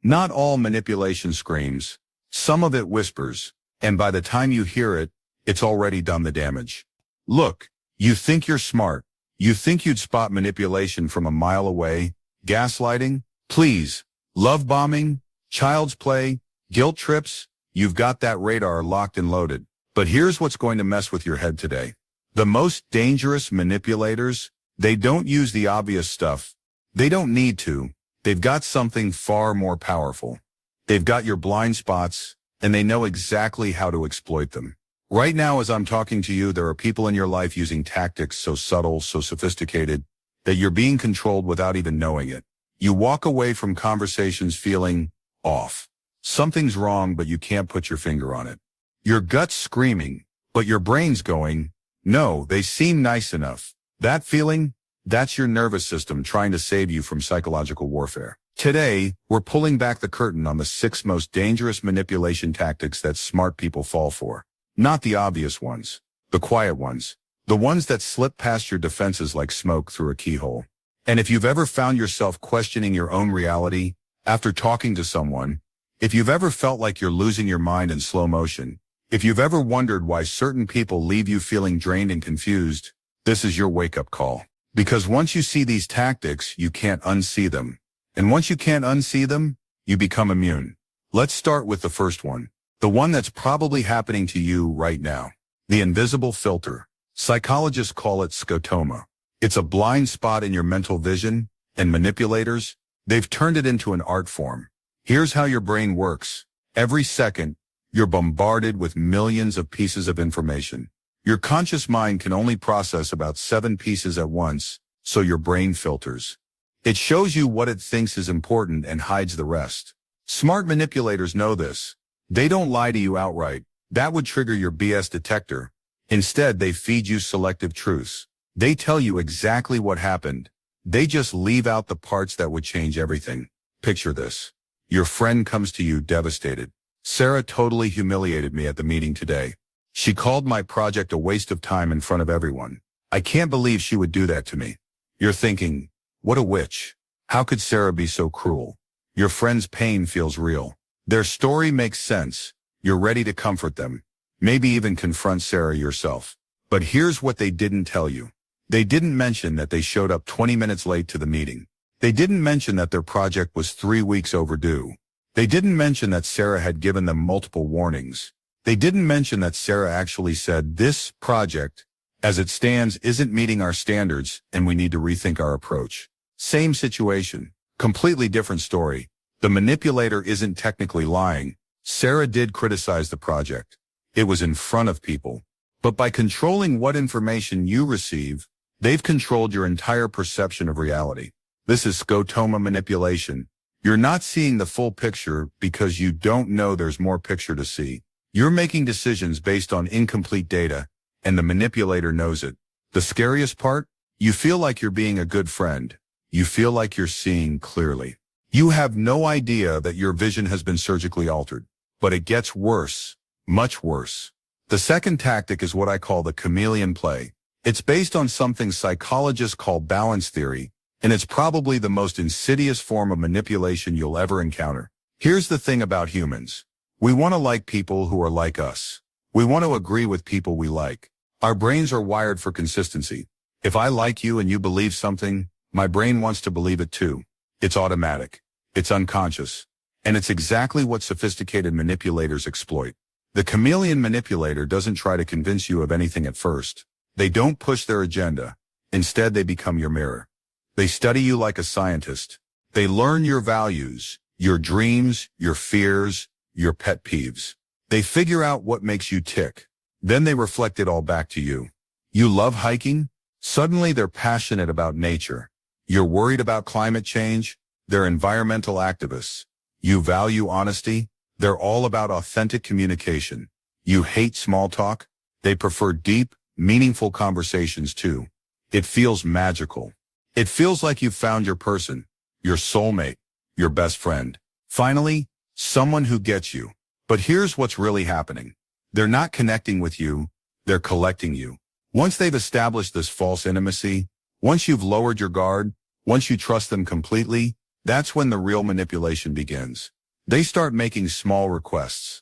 Not all manipulation screams. Some of it whispers. And by the time you hear it, it's already done the damage. Look, you think you're smart. You think you'd spot manipulation from a mile away. Gaslighting, please, love bombing, child's play, guilt trips. You've got that radar locked and loaded. But here's what's going to mess with your head today. The most dangerous manipulators, they don't use the obvious stuff. They don't need to. They've got something far more powerful. They've got your blind spots, and they know exactly how to exploit them. Right now, as I'm talking to you, there are people in your life using tactics so subtle, so sophisticated, that you're being controlled without even knowing it. You walk away from conversations feeling off. Something's wrong, but you can't put your finger on it. Your gut's screaming, but your brain's going, no, they seem nice enough. That feeling, that's your nervous system trying to save you from psychological warfare. Today, we're pulling back the curtain on the 6 most dangerous manipulation tactics that smart people fall for. Not the obvious ones, the quiet ones, the ones that slip past your defenses like smoke through a keyhole. And if you've ever found yourself questioning your own reality after talking to someone, if you've ever felt like you're losing your mind in slow motion, if you've ever wondered why certain people leave you feeling drained and confused, this is your wake-up call. Because once you see these tactics, you can't unsee them. And once you can't unsee them, you become immune. Let's start with the first one. The one that's probably happening to you right now. The invisible filter. Psychologists call it scotoma. It's a blind spot in your mental vision, and manipulators, they've turned it into an art form. Here's how your brain works. Every second, you're bombarded with millions of pieces of information. Your conscious mind can only process about 7 pieces at once, so your brain filters. It shows you what it thinks is important and hides the rest. Smart manipulators know this. They don't lie to you outright. That would trigger your BS detector. Instead, they feed you selective truths. They tell you exactly what happened. They just leave out the parts that would change everything. Picture this. Your friend comes to you devastated. Sarah totally humiliated me at the meeting today. She called my project a waste of time in front of everyone. I can't believe she would do that to me. You're thinking, what a witch. How could Sarah be so cruel? Your friend's pain feels real. Their story makes sense. You're ready to comfort them. Maybe even confront Sarah yourself. But here's what they didn't tell you. They didn't mention that they showed up 20 minutes late to the meeting. They didn't mention that their project was 3 weeks overdue. They didn't mention that Sarah had given them multiple warnings. They didn't mention that Sarah actually said, this project, as it stands, isn't meeting our standards and we need to rethink our approach. Same situation, completely different story. The manipulator isn't technically lying. Sarah did criticize the project. It was in front of people. But by controlling what information you receive, they've controlled your entire perception of reality. This is scotoma manipulation. You're not seeing the full picture because you don't know there's more picture to see. You're making decisions based on incomplete data, and the manipulator knows it. The scariest part? You feel like you're being a good friend. You feel like you're seeing clearly. You have no idea that your vision has been surgically altered. But it gets worse, much worse. The second tactic is what I call the chameleon play. It's based on something psychologists call balance theory, and it's probably the most insidious form of manipulation you'll ever encounter. Here's the thing about humans. We want to like people who are like us. We want to agree with people we like. Our brains are wired for consistency. If I like you and you believe something, my brain wants to believe it too. It's automatic. It's unconscious. And it's exactly what sophisticated manipulators exploit. The chameleon manipulator doesn't try to convince you of anything at first. They don't push their agenda. Instead, they become your mirror. They study you like a scientist. They learn your values, your dreams, your fears, your pet peeves. They figure out what makes you tick. Then they reflect it all back to you. You love hiking? Suddenly they're passionate about nature. You're worried about climate change? They're environmental activists. You value honesty? They're all about authentic communication. You hate small talk? They prefer deep, meaningful conversations too. It feels magical. It feels like you've found your person, your soulmate, your best friend. Finally, someone who gets you. But here's what's really happening. They're not connecting with you, they're collecting you. Once they've established this false intimacy, once you've lowered your guard, once you trust them completely, That's when the real manipulation begins. They start making small requests.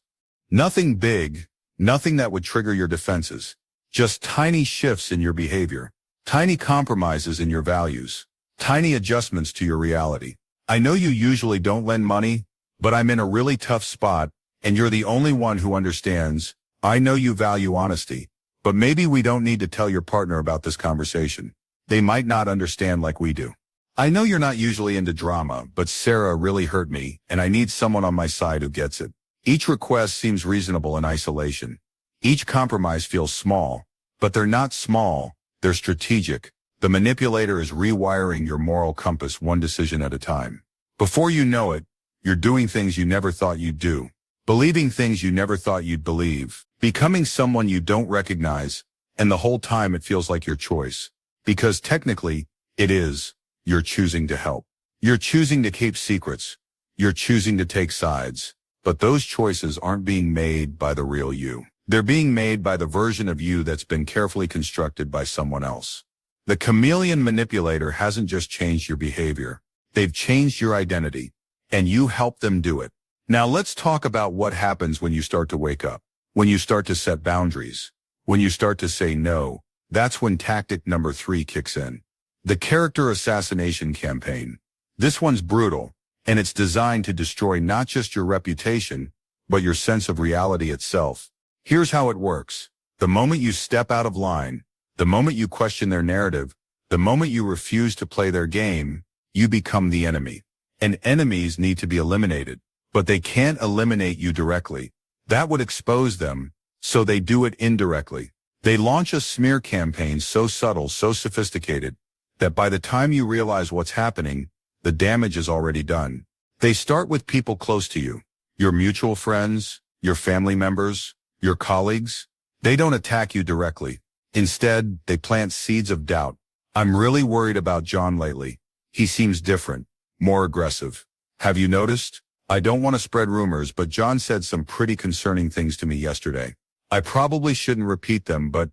Nothing big, nothing that would trigger your defenses. Just tiny shifts in your behavior, tiny compromises in your values, tiny adjustments to your reality. I know you usually don't lend money, but I'm in a really tough spot, and you're the only one who understands. I know you value honesty, but maybe we don't need to tell your partner about this conversation. They might not understand like we do. I know you're not usually into drama, but Sarah really hurt me, and I need someone on my side who gets it. Each request seems reasonable in isolation. Each compromise feels small, but they're not small, they're strategic. The manipulator is rewiring your moral compass one decision at a time. Before you know it, you're doing things you never thought you'd do, believing things you never thought you'd believe, becoming someone you don't recognize, and the whole time it feels like your choice. Because technically, it is. You're choosing to help. You're choosing to keep secrets. You're choosing to take sides. But those choices aren't being made by the real you. They're being made by the version of you that's been carefully constructed by someone else. The chameleon manipulator hasn't just changed your behavior. They've changed your identity, and you help them do it. Now let's talk about what happens when you start to wake up, when you start to set boundaries, when you start to say no. That's when tactic number 3 kicks in. The character assassination campaign. This one's brutal, and it's designed to destroy not just your reputation, but your sense of reality itself. Here's how it works. The moment you step out of line, the moment you question their narrative, the moment you refuse to play their game, you become the enemy. And enemies need to be eliminated, but they can't eliminate you directly. That would expose them, so they do it indirectly. They launch a smear campaign so subtle, so sophisticated, that by the time you realize what's happening, the damage is already done. They start with people close to you, your mutual friends, your family members, your colleagues. They don't attack you directly. Instead, they plant seeds of doubt. I'm really worried about John lately. He seems different, more aggressive. Have you noticed? I don't want to spread rumors, but John said some pretty concerning things to me yesterday. I probably shouldn't repeat them, but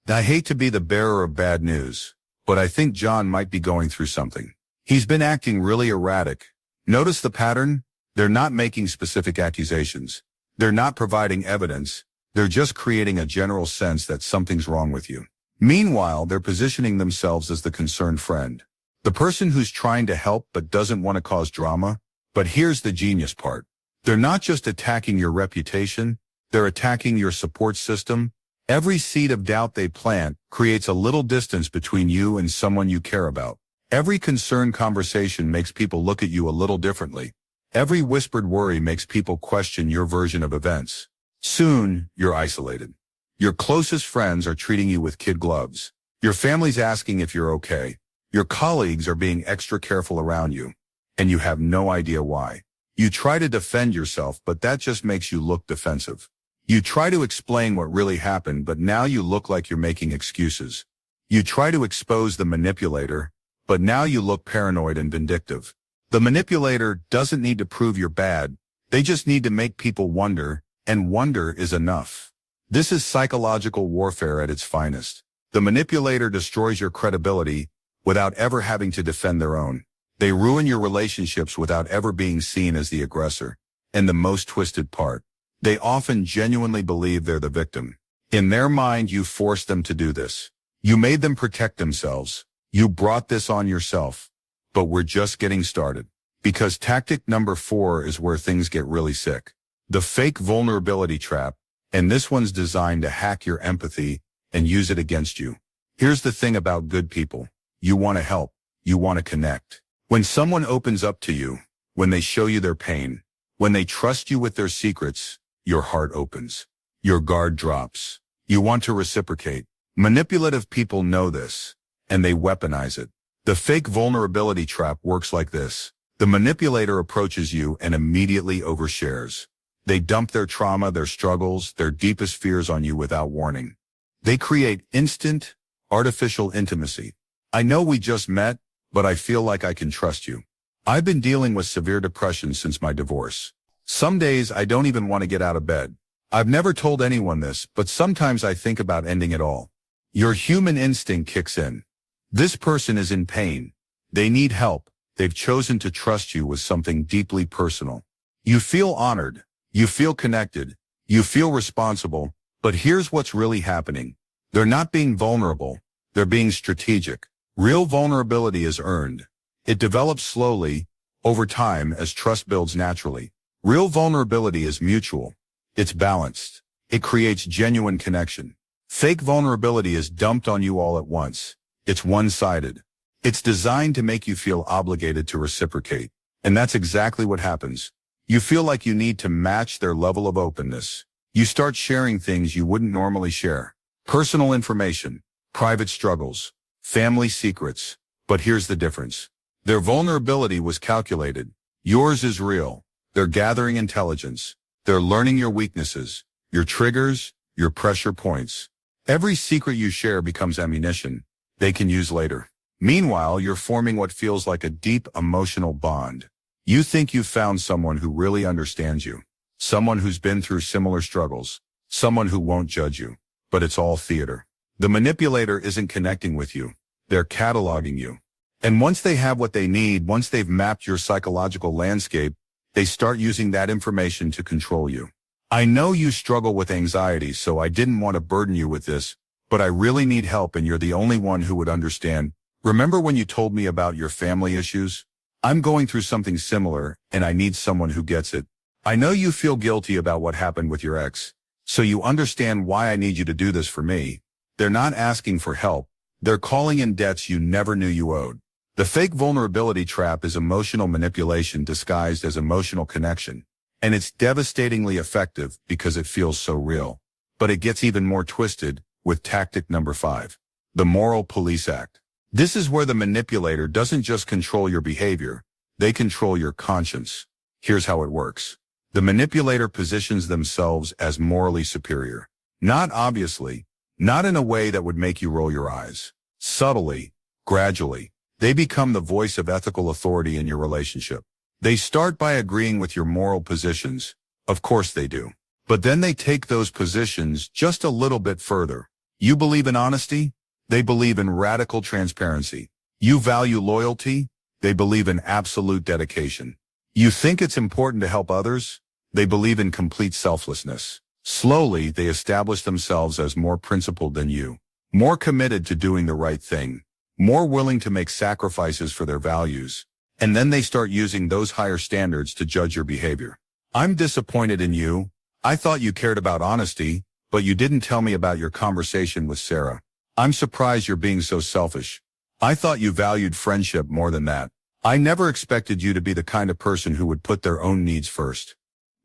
I hate to be the bearer of bad news. But I think John might be going through something. He's been acting really erratic. Notice the pattern? They're not making specific accusations. They're not providing evidence. They're just creating a general sense that something's wrong with you. Meanwhile, they're positioning themselves as the concerned friend. The person who's trying to help but doesn't want to cause drama. But here's the genius part. They're not just attacking your reputation. They're attacking your support system. Every seed of doubt they plant creates a little distance between you and someone you care about. Every concerned conversation makes people look at you a little differently. Every whispered worry makes people question your version of events. Soon, you're isolated. Your closest friends are treating you with kid gloves. Your family's asking if you're okay. Your colleagues are being extra careful around you. And you have no idea why. You try to defend yourself, but that just makes you look defensive. You try to explain what really happened, but now you look like you're making excuses. You try to expose the manipulator, but now you look paranoid and vindictive. The manipulator doesn't need to prove you're bad. They just need to make people wonder, and wonder is enough. This is psychological warfare at its finest. The manipulator destroys your credibility without ever having to defend their own. They ruin your relationships without ever being seen as the aggressor. And the most twisted part, they often genuinely believe they're the victim. In their mind, you forced them to do this. You made them protect themselves. You brought this on yourself. But we're just getting started. Because tactic number 4 is where things get really sick. The fake vulnerability trap. And this one's designed to hack your empathy and use it against you. Here's the thing about good people. You want to help. You want to connect. When someone opens up to you, when they show you their pain, when they trust you with their secrets, your heart opens. Your guard drops. You want to reciprocate. Manipulative people know this, and they weaponize it. The fake vulnerability trap works like this. The manipulator approaches you and immediately overshares. They dump their trauma, their struggles, their deepest fears on you without warning. They create instant, artificial intimacy. I know we just met, but I feel like I can trust you. I've been dealing with severe depression since my divorce. Some days I don't even want to get out of bed. I've never told anyone this, but sometimes I think about ending it all. Your human instinct kicks in. This person is in pain. They need help, they've chosen to trust you with something deeply personal. You feel honored. You feel connected. You feel responsible. But here's what's really happening. They're not being vulnerable. They're being strategic. Real vulnerability is earned. It develops slowly, over time, as trust builds naturally. Real vulnerability is mutual. It's balanced. It creates genuine connection. Fake vulnerability is dumped on you all at once. It's one-sided. It's designed to make you feel obligated to reciprocate. And that's exactly what happens. You feel like you need to match their level of openness. You start sharing things you wouldn't normally share. Personal information, private struggles, family secrets. But here's the difference. Their vulnerability was calculated. Yours is real. They're gathering intelligence. They're learning your weaknesses, your triggers, your pressure points. Every secret you share becomes ammunition they can use later. Meanwhile, you're forming what feels like a deep emotional bond. You think you've found someone who really understands you, someone who's been through similar struggles, someone who won't judge you. But it's all theater. The manipulator isn't connecting with you. They're cataloging you. And once they have what they need, once they've mapped your psychological landscape, they start using that information to control you. I know you struggle with anxiety, so I didn't want to burden you with this, but I really need help and you're the only one who would understand. Remember when you told me about your family issues? I'm going through something similar, and I need someone who gets it. I know you feel guilty about what happened with your ex, so you understand why I need you to do this for me. They're not asking for help. They're calling in debts you never knew you owed. The fake vulnerability trap is emotional manipulation disguised as emotional connection. And it's devastatingly effective because it feels so real. But it gets even more twisted with tactic number 5. The Moral Police Act. This is where the manipulator doesn't just control your behavior, they control your conscience. Here's how it works. The manipulator positions themselves as morally superior. Not obviously, not in a way that would make you roll your eyes. Subtly, gradually, they become the voice of ethical authority in your relationship. They start by agreeing with your moral positions. Of course they do. But then they take those positions just a little bit further. You believe in honesty? They believe in radical transparency. You value loyalty? They believe in absolute dedication. You think it's important to help others? They believe in complete selflessness. Slowly, they establish themselves as more principled than you, more committed to doing the right thing, more willing to make sacrifices for their values. And then they start using those higher standards to judge your behavior. I'm disappointed in you. I thought you cared about honesty, but you didn't tell me about your conversation with Sarah. I'm surprised you're being so selfish. I thought you valued friendship more than that. I never expected you to be the kind of person who would put their own needs first.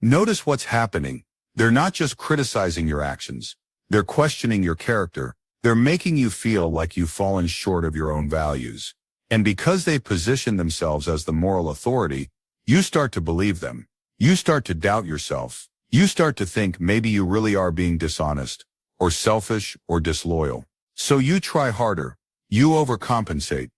Notice what's happening. They're not just criticizing your actions. They're questioning your character. They're making you feel like you've fallen short of your own values. And because they position themselves as the moral authority, you start to believe them. You start to doubt yourself. You start to think maybe you really are being dishonest, or selfish, or disloyal. So you try harder. You overcompensate.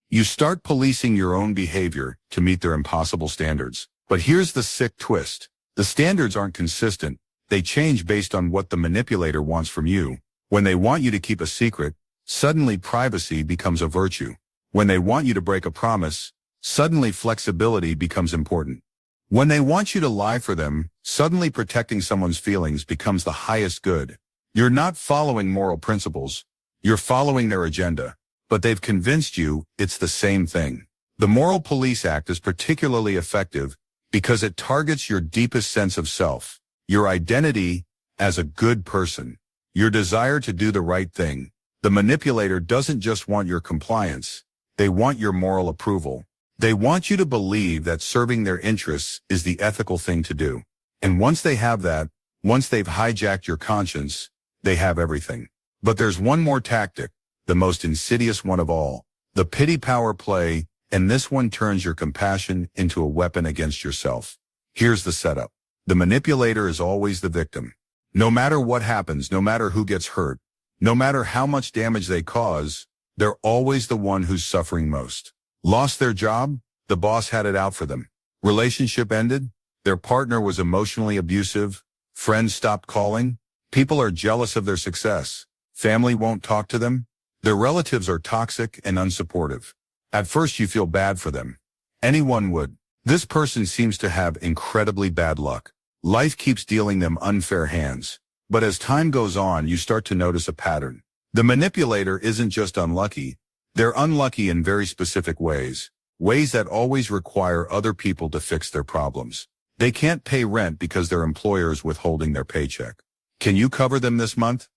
You start policing your own behavior to meet their impossible standards. But here's the sick twist. The standards aren't consistent. They change based on what the manipulator wants from you. When they want you to keep a secret, suddenly privacy becomes a virtue. When they want you to break a promise, suddenly flexibility becomes important. When they want you to lie for them, suddenly protecting someone's feelings becomes the highest good. You're not following moral principles. You're following their agenda. But they've convinced you it's the same thing. The Moral Police Act is particularly effective because it targets your deepest sense of self, your identity as a good person, your desire to do the right thing. The manipulator doesn't just want your compliance. They want your moral approval. They want you to believe that serving their interests is the ethical thing to do. And once they have that, once they've hijacked your conscience, they have everything. But there's one more tactic, the most insidious one of all, the pity power play, and this one turns your compassion into a weapon against yourself. Here's the setup. The manipulator is always the victim. No matter what happens, no matter who gets hurt, no matter how much damage they cause, they're always the one who's suffering most. Lost their job? The boss had it out for them. Relationship ended? Their partner was emotionally abusive. Friends stopped calling. People are jealous of their success. Family won't talk to them. Their relatives are toxic and unsupportive. At first you feel bad for them. Anyone would. This person seems to have incredibly bad luck. Life keeps dealing them unfair hands. But as time goes on, you start to notice a pattern. The manipulator isn't just unlucky. They're unlucky in very specific ways. Ways that always require other people to fix their problems. They can't pay rent because their employer is withholding their paycheck. Can you cover them this month?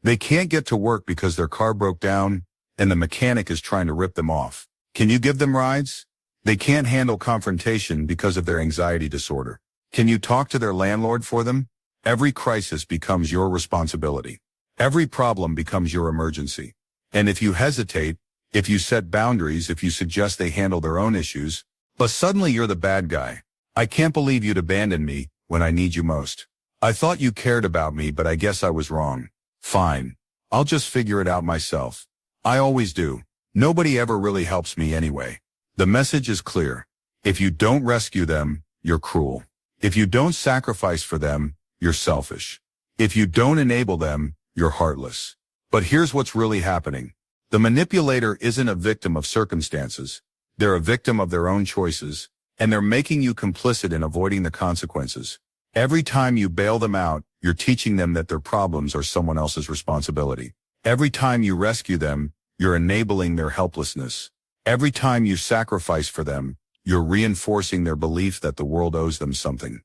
They can't get to work because their car broke down and the mechanic is trying to rip them off. Can you give them rides? They can't handle confrontation because of their anxiety disorder. Can you talk to their landlord for them? Every crisis becomes your responsibility. Every problem becomes your emergency. And if you hesitate, if you set boundaries, if you suggest they handle their own issues, but suddenly you're the bad guy. I can't believe you'd abandon me when I need you most. I thought you cared about me, but I guess I was wrong. Fine. I'll just figure it out myself. I always do. Nobody ever really helps me anyway. The message is clear. If you don't rescue them, you're cruel. If you don't sacrifice for them, you're selfish. If you don't enable them, you're heartless. But here's what's really happening. The manipulator isn't a victim of circumstances. They're a victim of their own choices, and they're making you complicit in avoiding the consequences. Every time you bail them out, you're teaching them that their problems are someone else's responsibility. Every time you rescue them, you're enabling their helplessness. Every time you sacrifice for them, you're reinforcing their belief that the world owes them something.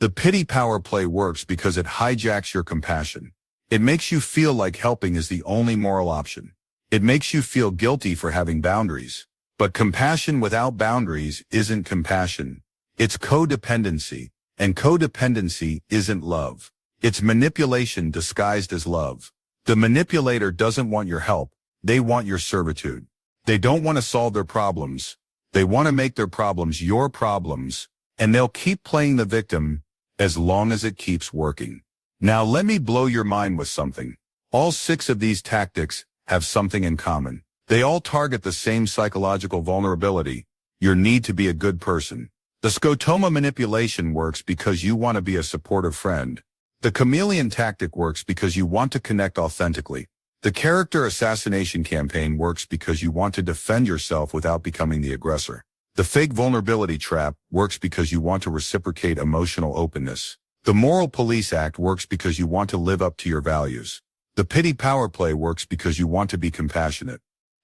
The pity power play works because it hijacks your compassion. It makes you feel like helping is the only moral option. It makes you feel guilty for having boundaries. But compassion without boundaries isn't compassion. It's codependency. And codependency isn't love. It's manipulation disguised as love. The manipulator doesn't want your help. They want your servitude. They don't want to solve their problems. They want to make their problems your problems. And they'll keep playing the victim as long as it keeps working. Now let me blow your mind with something. All 6 of these tactics have something in common. They all target the same psychological vulnerability, your need to be a good person. The scotoma manipulation works because you want to be a supportive friend. The chameleon tactic works because you want to connect authentically. The character assassination campaign works because you want to defend yourself without becoming the aggressor. The fake vulnerability trap works because you want to reciprocate emotional openness. The moral police act works because you want to live up to your values. The pity power play works because you want to be compassionate.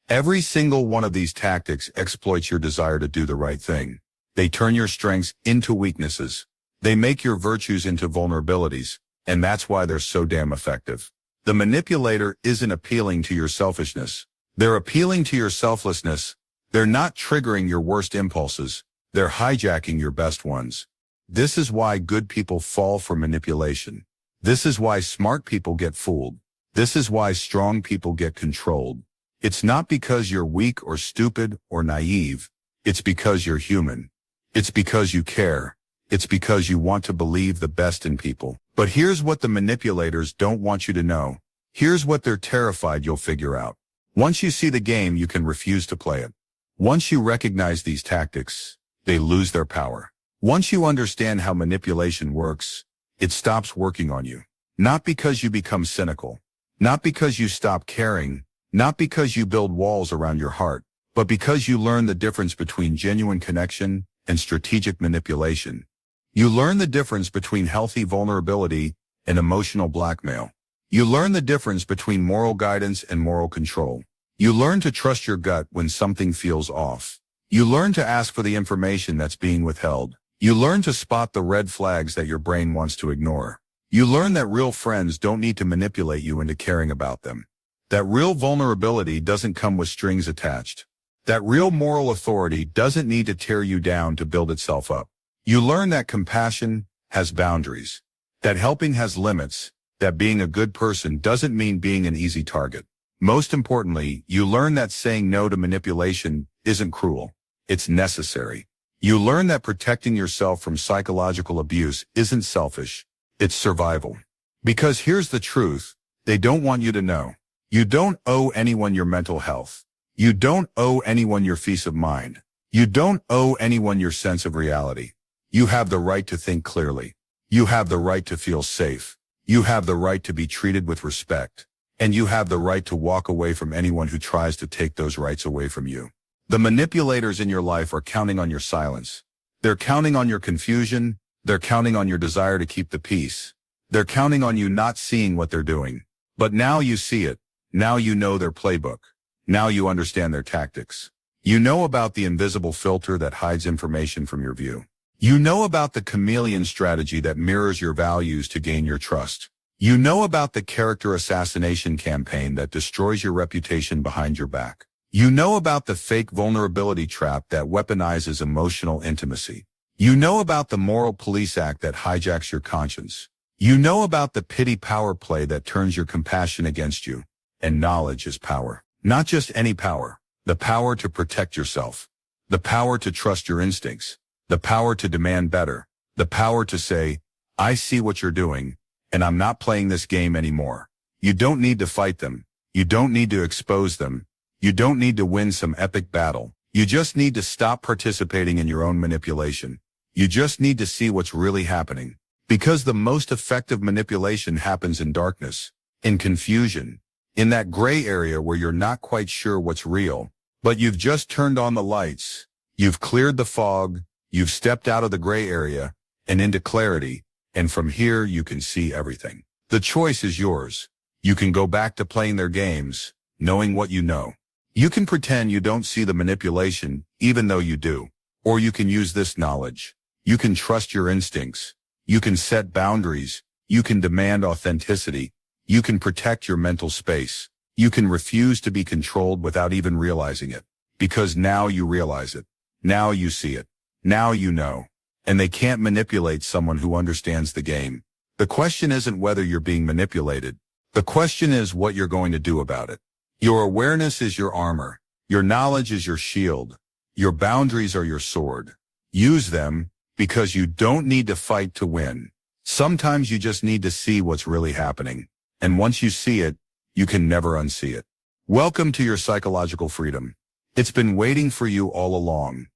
Every single one of these tactics exploits your desire to do the right thing. They turn your strengths into weaknesses. They make your virtues into vulnerabilities, and that's why they're so damn effective. The manipulator isn't appealing to your selfishness. They're appealing to your selflessness. They're not triggering your worst impulses. They're hijacking your best ones. This is why good people fall for manipulation. This is why smart people get fooled. This is why strong people get controlled. It's not because you're weak or stupid or naive. It's because you're human. It's because you care. It's because you want to believe the best in people. But here's what the manipulators don't want you to know. Here's what they're terrified you'll figure out. Once you see the game, you can refuse to play it. Once you recognize these tactics, they lose their power. Once you understand how manipulation works, it stops working on you. Not because you become cynical. Not because you stop caring. Not because you build walls around your heart. But because you learn the difference between genuine connection and strategic manipulation. You learn the difference between healthy vulnerability and emotional blackmail. You learn the difference between moral guidance and moral control. You learn to trust your gut when something feels off. You learn to ask for the information that's being withheld. You learn to spot the red flags that your brain wants to ignore. You learn that real friends don't need to manipulate you into caring about them. That real vulnerability doesn't come with strings attached. That real moral authority doesn't need to tear you down to build itself up. You learn that compassion has boundaries. That helping has limits. That being a good person doesn't mean being an easy target. Most importantly, you learn that saying no to manipulation isn't cruel. It's necessary. You learn that protecting yourself from psychological abuse isn't selfish. It's survival. Because here's the truth, they don't want you to know. You don't owe anyone your mental health. You don't owe anyone your peace of mind. You don't owe anyone your sense of reality. You have the right to think clearly. You have the right to feel safe. You have the right to be treated with respect. And you have the right to walk away from anyone who tries to take those rights away from you. The manipulators in your life are counting on your silence. They're counting on your confusion. They're counting on your desire to keep the peace. They're counting on you not seeing what they're doing. But now you see it. Now you know their playbook. Now you understand their tactics. You know about the invisible filter that hides information from your view. You know about the chameleon strategy that mirrors your values to gain your trust. You know about the character assassination campaign that destroys your reputation behind your back. You know about the fake vulnerability trap that weaponizes emotional intimacy. You know about the moral police act that hijacks your conscience. You know about the pity power play that turns your compassion against you. And knowledge is power. Not just any power. The power to protect yourself. The power to trust your instincts. The power to demand better. The power to say, I see what you're doing, and I'm not playing this game anymore. You don't need to fight them. You don't need to expose them. You don't need to win some epic battle. You just need to stop participating in your own manipulation. You just need to see what's really happening. Because the most effective manipulation happens in darkness, in confusion, in that gray area where you're not quite sure what's real, but you've just turned on the lights. You've cleared the fog. You've stepped out of the gray area and into clarity. And from here, you can see everything. The choice is yours. You can go back to playing their games, knowing what you know. You can pretend you don't see the manipulation, even though you do. Or you can use this knowledge. You can trust your instincts. You can set boundaries. You can demand authenticity. You can protect your mental space. You can refuse to be controlled without even realizing it. Because now you realize it. Now you see it. Now you know. And they can't manipulate someone who understands the game. The question isn't whether you're being manipulated. The question is what you're going to do about it. Your awareness is your armor. Your knowledge is your shield. Your boundaries are your sword. Use them because you don't need to fight to win. Sometimes you just need to see what's really happening. And once you see it, you can never unsee it. Welcome to your psychological freedom. It's been waiting for you all along.